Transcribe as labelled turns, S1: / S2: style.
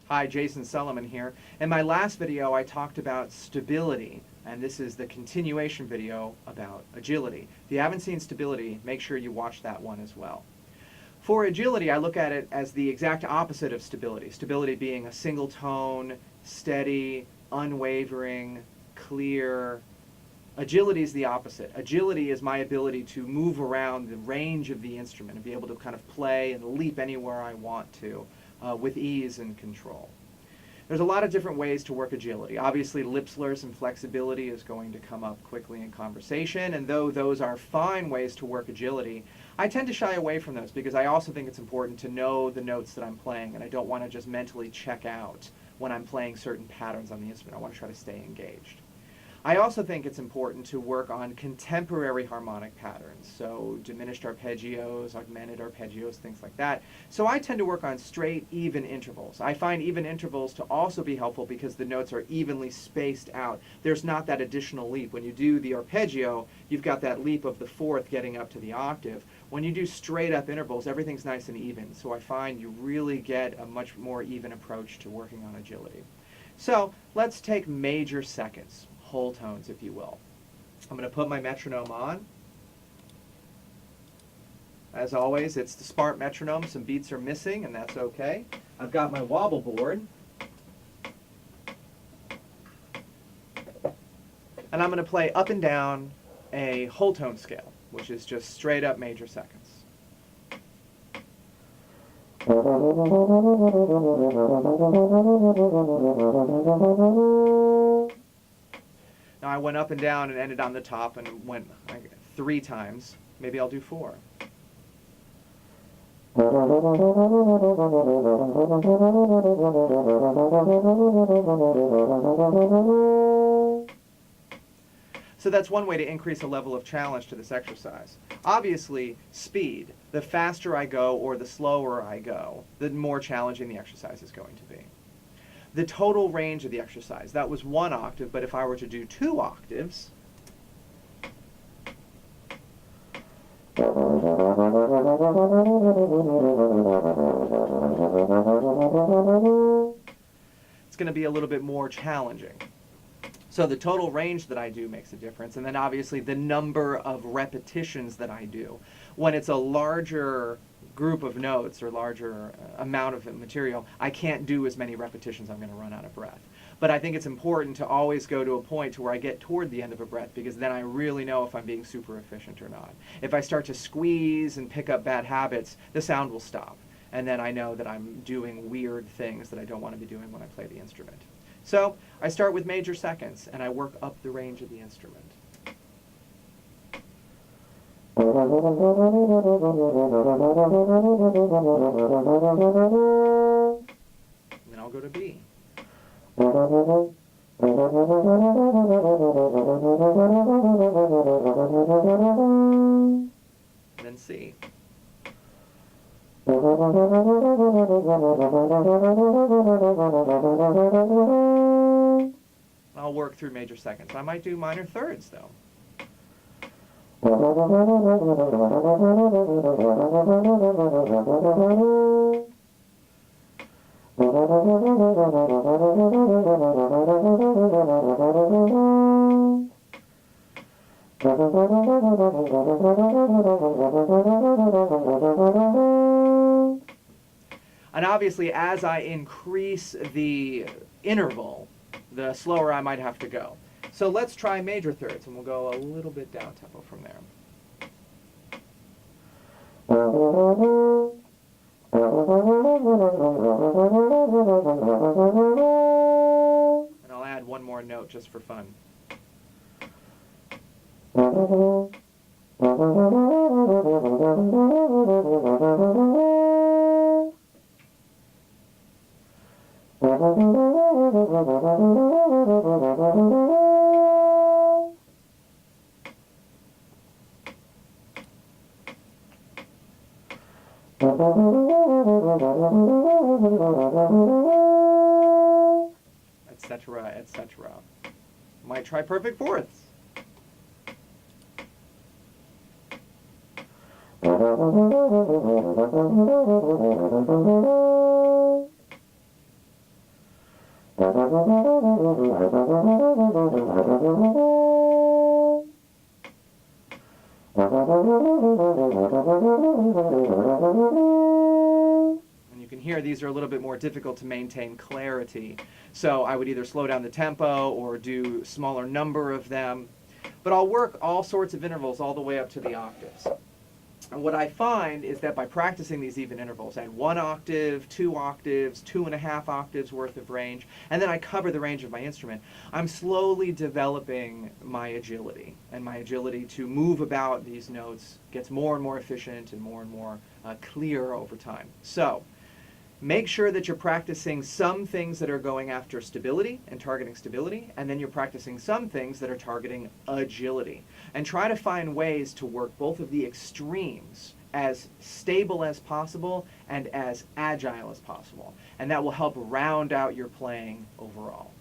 S1: Hi, Jason Sulliman here. In my last video, I talked about stability, and this is the continuation video about agility. If you haven't seen stability, make sure you watch that one as well. For agility, I look at it as the exact opposite of stability. Stability being a single tone, steady, unwavering, clear. Agility is the opposite. Agility is my ability to move around the range of the instrument and be able to kind of play and leap anywhere I want to with ease and control. There's a lot of different ways to work agility. Obviously, lip slurs and flexibility is going to come up quickly in conversation, and though those are fine ways to work agility, I tend to shy away from those because I also think it's important to know the notes that I'm playing, and I don't want to just mentally check out when I'm playing certain patterns on the instrument. I want to try to stay engaged. I also think it's important to work on contemporary harmonic patterns, so diminished arpeggios, augmented arpeggios, things like that. So I tend to work on straight, even intervals. I find even intervals to also be helpful because the notes are evenly spaced out. There's not that additional leap. When you do the arpeggio, you've got that leap of the fourth getting up to the octave. When you do straight up intervals, everything's nice and even. So I find you really get a much more even approach to working on agility. So let's take major seconds. Whole tones, if you will. I'm going to put my metronome on. As always, it's the smart metronome. Some beats are missing, and that's okay. I've got my wobble board. And I'm going to play up and down a whole tone scale, which is just straight up major seconds. Now I went up and down and ended on the top and went 3 times. Maybe I'll do 4. So that's one way to increase the level of challenge to this exercise. Obviously, speed. The faster I go or the slower I go, the more challenging the exercise is going to be. The total range of the exercise, that was 1 octave, but if I were to do 2 octaves, it's going to be a little bit more challenging. So the total range that I do makes a difference, and then obviously the number of repetitions that I do. When it's a larger group of notes or larger amount of material, I can't do as many repetitions. I'm going to run out of breath. But I think it's important to always go to a point to where I get toward the end of a breath, because then I really know if I'm being super efficient or not. If I start to squeeze and pick up bad habits, the sound will stop. And then I know that I'm doing weird things that I don't want to be doing when I play the instrument. So I start with major seconds, and I work up the range of the instrument. And then I'll go to B. And then C. I'll work through major seconds. I might do minor thirds, though. And obviously, as I increase the interval, the slower I might have to go. So let's try major thirds, and we'll go a little bit down tempo from there. And I'll add one more note just for fun. Etc., etc. Might try perfect fourths. And you can hear these are a little bit more difficult to maintain clarity. So I would either slow down the tempo or do smaller number of them. But I'll work all sorts of intervals all the way up to the octaves. And what I find is that by practicing these even intervals, at 1 octave, 2 octaves, 2.5 octaves worth of range, and then I cover the range of my instrument, I'm slowly developing my agility. And my agility to move about these notes gets more and more efficient and more clear over time. So make sure that you're practicing some things that are going after stability and targeting stability, and then you're practicing some things that are targeting agility. And try to find ways to work both of the extremes as stable as possible and as agile as possible. And that will help round out your playing overall.